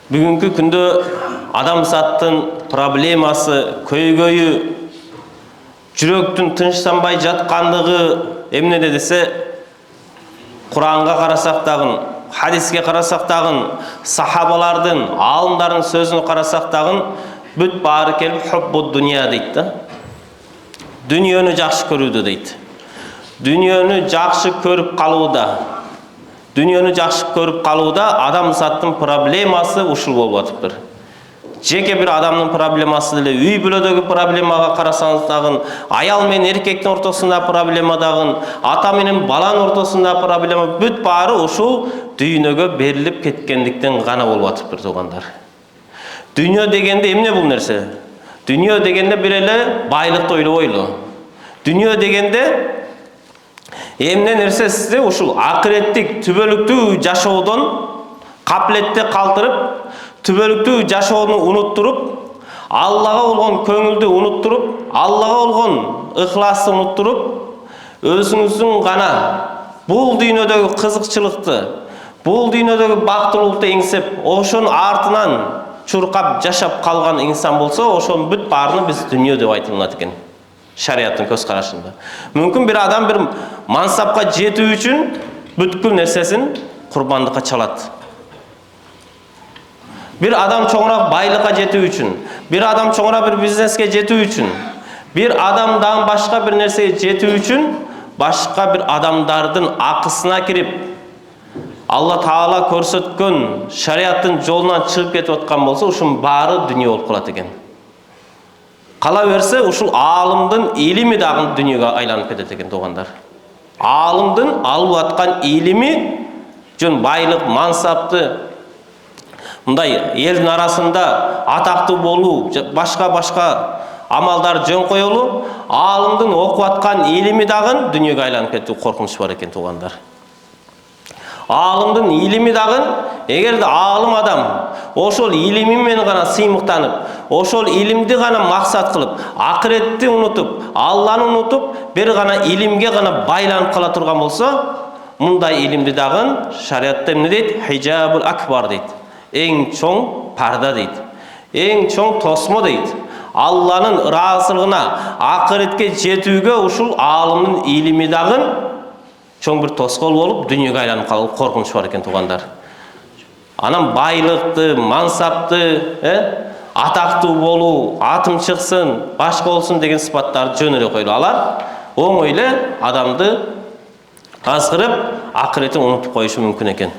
Бүгүнкү күндө адамзаттын проблемасы көйгөйү жүрөктүн тынчсанбай жаткандыгы эмнеде десе, Куранга карасак дагы, хадиске карасак дагы, сахабалардын, аалымдардын сөзүнө карасак дагы бүт баары келип хуббу дуния дейт да. Дүниөнү жакшы көрүүдө дейт. Дүниөнү жакшы көрүп калууда. Дүниөнү жакшы көрүп калууда адамзаттын проблемасы ушул болуп атыптыр. Жеке бир адамдын проблемасы деле үй бүлөдөгү проблемага карасаңыз дагы, аял менен эркектин ортосунда проблема дагы, ата менен баланын ортосунда проблема, бүт баары ушул дүйнөгө берилип кеткендиктен гана болуп атыптыр туугандар. Дүйнө дегенде эмне бул нерсе? Дүйнө дегенде бир эле байлыкты ойлобойлу. Дүйнө дегенде эмне нерсе сизди ушул акыреттик түбөлүктүү жашоодон капилетте калтырып, түбөлүктүү жашоону унуттуруп, Аллага болгон көңүлдү унуттуруп, Аллага болгон ыхласты унуттуруп, өзүңүздүн гана бул дүйнөдөгү кызыкчылыкты, бул дүйнөдөгү бактылуулукту эңсеп, ошонун артынан чуркап жашап калган инсан болсо, ошонун бүт баарына биз дүйнө деп айтылат экен. Шариаттын көз карашында. Мүмкүн бир адам бир мансапка жетүү үчүн бүткүл нерсесин курбандыкка чалат. Бир адам чоңураак байлыкка жетүү үчүн, бир адам чоңураак бир бизнеске жетүү үчүн, бир адамдан башка бир нерсеге жетүү үчүн башка бир адамдардын акысына кирип, Алла Таала көрсөткөн шариаттын жолунан чыгып кетип аткан болсо, ушунун баары дүние болуп калат экен. Кала берсе, ушул аалымдын илими дагы дүнүйөгө айланып кетет экен туугандар. Аалымдын алып аткан илими жөн байлык, мансапты, мындай элдин арасында атактуу болуу, башка амалдар жөн коелу, аалымдын окуп аткан илими дагы дүнүйөгө айланып кетүү коркунуч бар экен туугандар. Аалымдын илими дагы, эгерде аалым адам ошол илими менен гана сыймыктанып, ошол илимди гана максат кылып, акыретти унутуп, Алланы унутуп, бир гана илимге гана байланып кала турган болсо, мындай илимди дагы шариатта эмне дейт? Хижабул акбар дейт. Эң чоң парда дейт. Эң чоң тосмо дейт. Алланын ыраазылыгына, акыретке жетүүгө ушул аалымдын илими дагы чоң бир тоскоол болуп, дүнүйөгө айланып калуу коркунуч бар экен туугандар. Анан байлыкты, мансапты, атактуу болуу, атым чыксын, башка болсун деген сыпаттарды жөн эле коелу. Алар оңой эле адамды азгырып, акыретин унутуп коюшу мүмкүн экен.